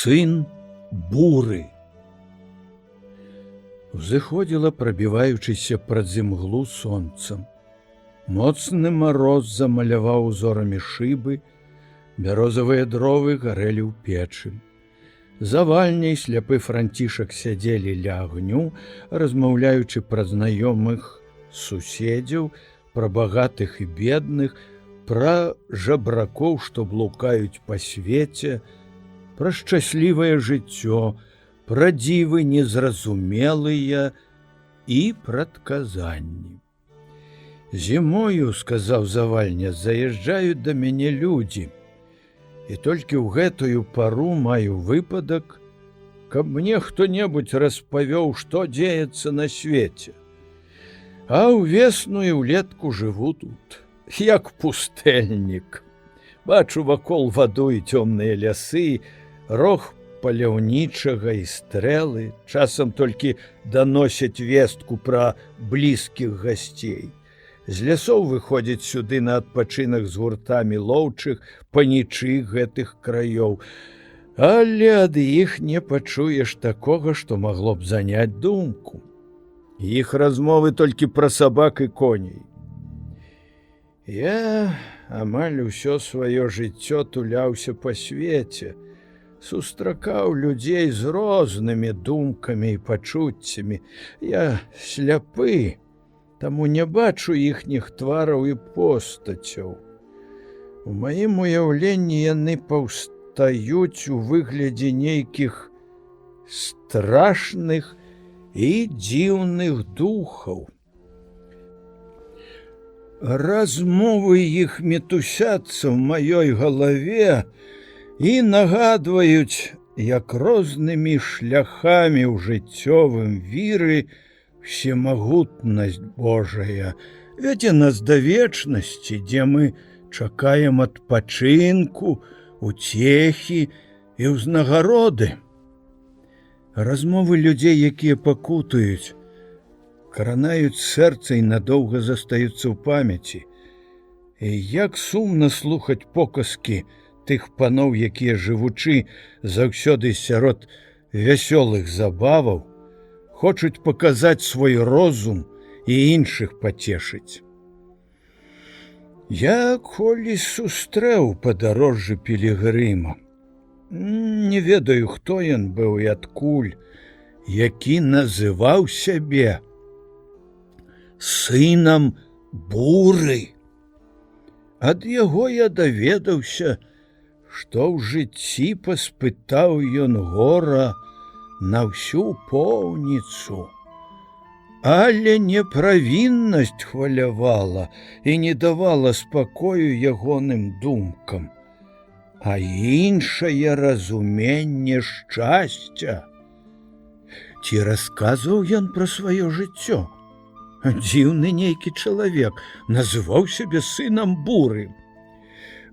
Сын буры. Узыходзіла, прабіваючыся праз імглу сонцам. Моцны мароз замаляваў узорамі шыбы, бярозавыя дровы гарэлі ў печы. За вальняй сляпы Францішак сядзелі ля агню, размаўляючы пра знаёмых суседзяў, пра багатых і бедных, пра жабракоў, што блукаюць па свеце, пра шчаслівае жыццё, пра дзівы незразумелыя і прадказанні. «Зімою, — сказаў Завальня, — заязджаюць да мяне людзі, і толькі ў гэтую пару маю выпадак, каб мне хто-небудзь распавёў, што дзеецца на свеце. А ўвесну і ўлетку жыву тут, як пустэльнік. Бачу вакол ваду і цёмныя лясы, рог паляўнічага і стрэлы, часам толькі даносяць вестку пра блізкіх гасцей. З лясоў выходзяць сюды на адпачынак з гуртамі лоўчых панічы гэтых краёў, але ад іх не пачуеш такога, што магло б заняць думку. Іх размовы толькі пра сабак і коней. Я амаль усё сваё жыццё туляўся па свеце, сустракаў людзей з рознымі думкамі і пачуццямі. Я сляпы, таму не бачу іхніх твараў і постацяў. У маім уяўленні яны паўстаюць у выглядзе нейкіх страшных і дзіўных духаў. Размовы іх мітусяцца ў маёй галаве і нагадваюць, як рознымі шляхамі ў жыццёвым віры всемагутнасць Божая вядзе нас да вечнасці, дзе мы чакаем адпачынку, уцехі і ўзнагароды. Размовы людзей, якія пакутаюць, кранаюць сэрца і надоўга застаюцца ў памяці. І як сумна слухаць показкі тых паноў, якія, жывучы заўсёды сярод вясёлых забаваў, хочуць паказаць свой розум і іншых пацешыць. Я колись сустрэў падарожжы пілігрыма. Не ведаю, хто ён быў і адкуль, які называў сябе сынам буры. Ад яго я даведаўся, што ў жыцці паспытаў ён гора на ўсю поўніцу, але не правіннасць хвалявала і не давала спакою ягоным думкам, а іншае разуменне шчасця. Ці расказваў ён пра сваё жыццё? Дзіўны нейкі чалавек называў сябе сынам буры.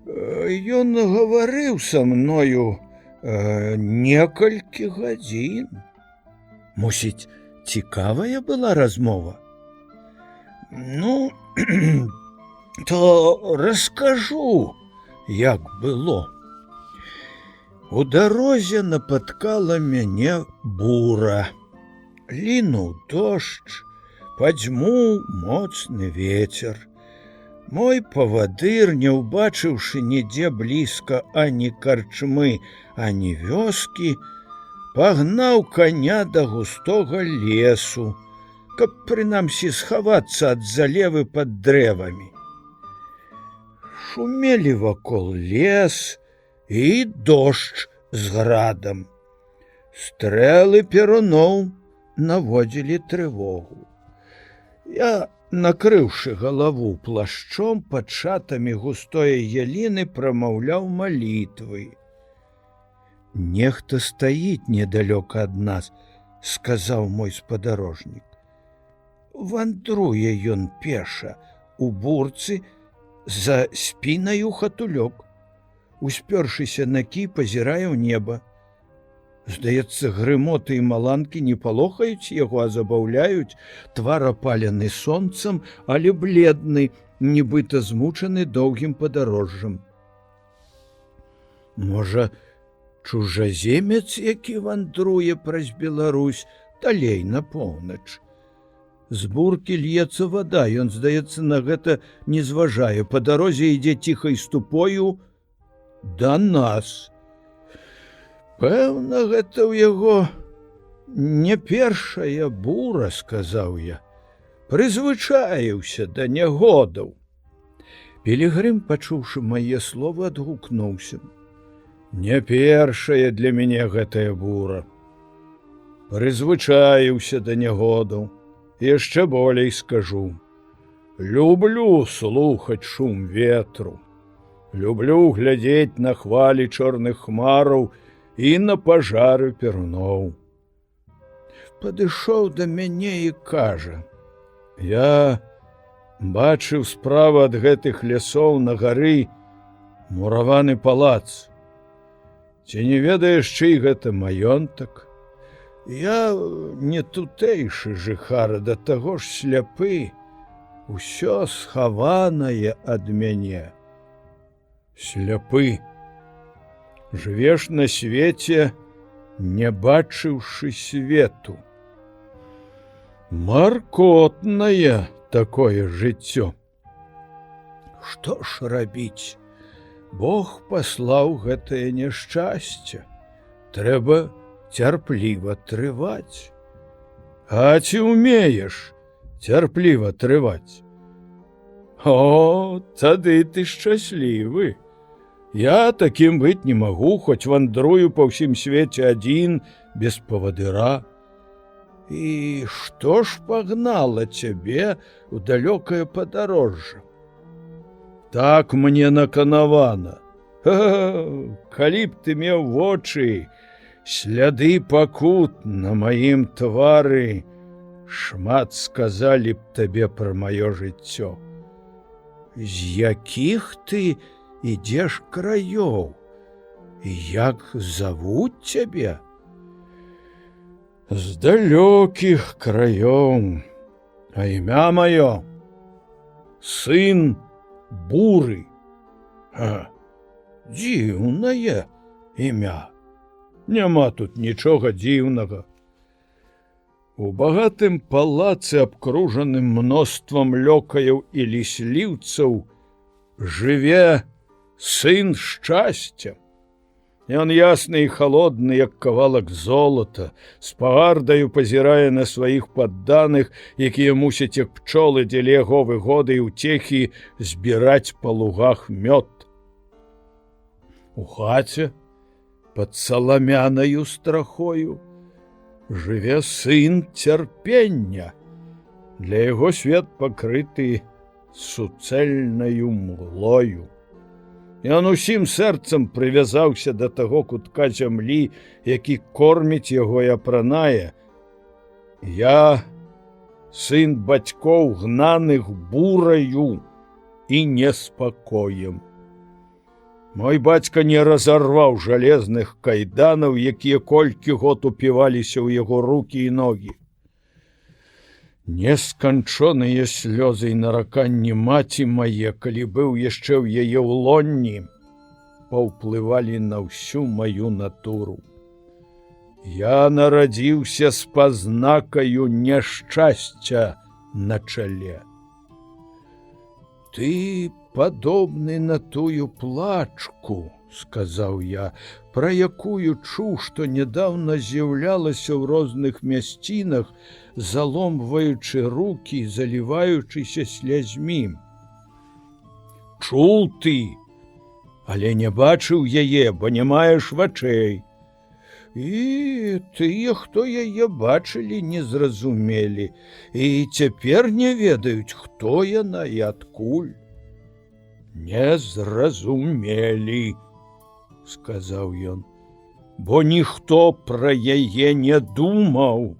Ён гаварыў са мною некалькі гадзін. Мусіць, цікавая была размова? Ну, то раскажу, як было. У дарозе напаткала мяне бура. Лінуў дождж, падзьмуў моцны вецер. Мой павадыр, не ўбачыўшы нідзе блізка ані карчмы, ані вёскі, пагнаў коня да густога лесу, каб прынамсі схавацца ад залевы пад дрэвамі. Шумелі вакол лес і дождж з градам. Стрэлы перуноў наводзілі трывогу. Я, накрыўшы галаву плашчом, пад шатамі густой яліны прамаўляў малітвы. «Нехта стаіць недалёка ад нас», — сказаў мой спадарожнік. Вандруе ён пеша, у бурцы, за спінаю хатулёк. Успёршыся на кі, пазірае ў неба. Здаецца, грымоты і маланкі не палохаюць яго, а забаўляюць. Твар апалены сонцам, але бледны, нібыта змучаны доўгім падарожжам. Можа, чужаземец, які вандруе праз Беларусь далей на поўнач. З буркі льецца вада, ён, здаецца, на гэта не зважае. Па дарозе ідзе ціхай ступою да нас. Пэўна, гэта ў яго не першая бура, сказаў я. Прызвычаіўся да нягодаў. Пілігрым, пачуўшы мае словы, адгукнуўся. Не першая для мяне гэтая бура. Прызвычаіўся да нягодаў. Яшчэ болей скажу. Люблю слухаць шум ветру. Люблю глядзець на хвалі чорных хмараў і на пажары перуноў. Падышоў да мяне і кажа: я бачыў справа ад гэтых лясоў на гары мураваны палац. Ці не ведаеш, чый гэта маёнтак? Я не тутэйшы жыхар, да таго ж сляпы, усё схаванае ад мяне. Сляпы. Жывеш на свеце, не бачыўшы свету. Маркотнае такое жыццё. Што ж рабіць? Бог паслаў гэтае няшчасце. Трэба цярпліва трываць. А ці ўмееш цярпліва трываць? О, тады ты шчаслівы. Я такім быць не магу, хоць вандрую па ўсім свеце адзін, без павадыра. І што ж пагнала цябе ў далёкае падарожжа? Так мне наканавана. Калі б ты меў вочы, сляды пакут на маім твары, шмат сказалі б табе пра маё жыццё. З якіх ты ідзеш краёў? І як завуць цябе? З далёкіх краёў. А імя маё сын буры. Дзіўнае імя. Няма тут нічога дзіўнага. У багатым палацы, абкружаным мноствам лёкаяў і лісліўцаў, жыве сын шчасця. Ён ясны і халодны, як кавалак золата, з пагардаю пазірае на сваіх падданых, якія мусяць, як пчолы, дзеля яго выгоды і ўцехі, збіраць па лугах мёд. У хаце пад саламянаю страхою жыве сын цярпення. Для яго свет пакрыты суцэльнаю мглою. Ён усім сэрцам прывязаўся да таго кутка зямлі, які корміць яго і апранае. Я сын бацькоў, гнаных бураю і неспакоем. Мой бацька не разарваў жалезных кайданаў, якія колькі год упіваліся ў яго рукі і ногі. Несканчоныя слёзы і нараканні маці мае, калі быў яшчэ ў яе ўлонні, паўплывалі на ўсю маю натуру. Я нарадзіўся з пазнакаю няшчасця на чале. Ты падобны на тую плачку, сказаў я, пра якую чуў, што нядаўна з'яўлялася ў розных мясцінах, заломваючы рукі, заліваючыся слязьмі. Чуў ты, але не бачыў яе, бо не маеш вачэй. І тыя, хто яе бачылі, не зразумелі, і цяпер не ведаюць, хто яна і адкуль. Не зразумелі, сказаў ён, бо ніхто пра яе не думаў.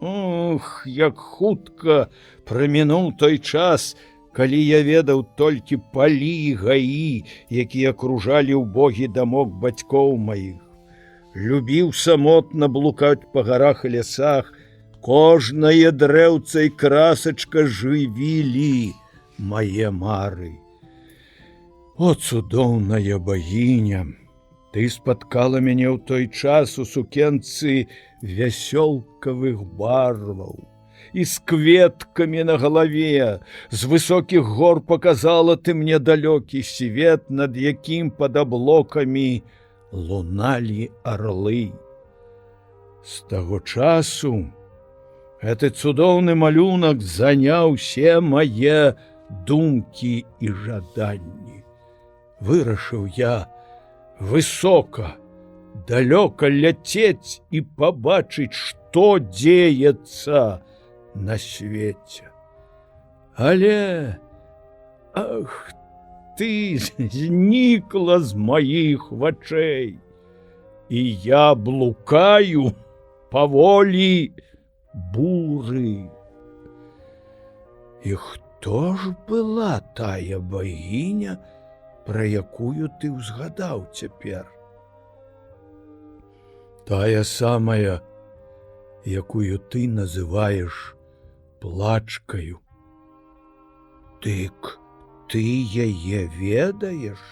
Ох, як хутка прамінуў той час, калі я ведаў толькі палі і гаі, якія акружалі ўбогі дамок бацькоў маіх. Любіў самотна блукаць па гарах і лясах, кожнае дрэўца і красачка жывілі мае мары. О, цудоўная багіня! Ты спаткала мяне ў той час у сукенцы вясёлкавых барваў і з кветкамі на галаве. З высокіх гор показала ты мне далёкі свет, над якім пад аблокамі луналі арлы. З таго часу гэты цудоўны малюнак заняў усе мае думкі і жаданні. Вырашыў я высока, далёка ляцець і пабачыць, што дзеецца на свеце. Але, ах, ты знікла з маіх вачэй, і я блукаю паволі буры. І хто ж была тая багіня, пра якую ты ўзгадаў цяпер? Тая самая, якую ты называеш плачкаю. Дык ты яе ведаеш?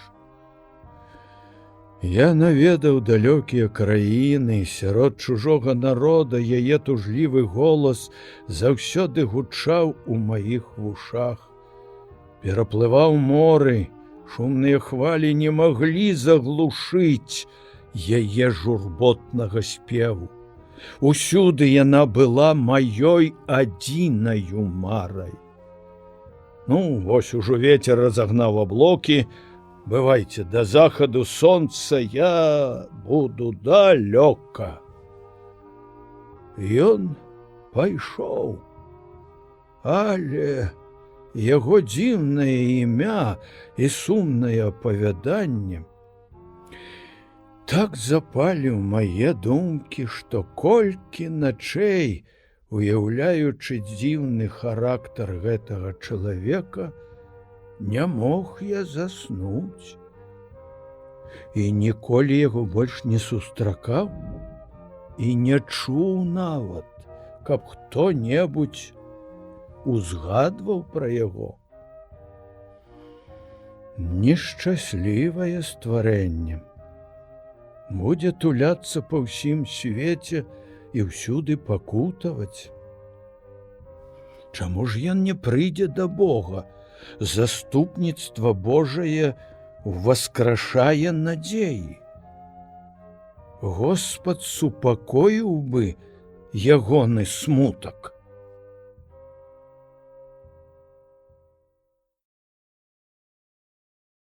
Я наведаў далёкія краіны, сярод чужога народа яе тужлівы голас заўсёды гучаў у маіх вушах. Пераплываў моры, шумныя хвалі не маглі заглушыць яе журботнага спеву. Усюды яна была маёй адзінаю марай. Ну, вось ужо вецер разагнаў аблокі. Бывайце, да захаду сонца я буду далёка. Ён пайшоў, але яго дзіўнае імя і сумнае апавяданне так запалі ў мае думкі, што колькі начэй, уяўляючы дзіўны характар гэтага чалавека, не мог я заснуць. І ніколі яго больш не сустракаў і не чуў нават, каб хто-небудзь узгадваў пра яго. Нешчаслівае стварэнне. Будзе туляцца па ўсім свеце і ўсюды пакутаваць. Чаму ж ён не прыйдзе да Бога? Заступніцтва Божае уваскрашае надзеі. Господ супакоіў бы ягоны смутак.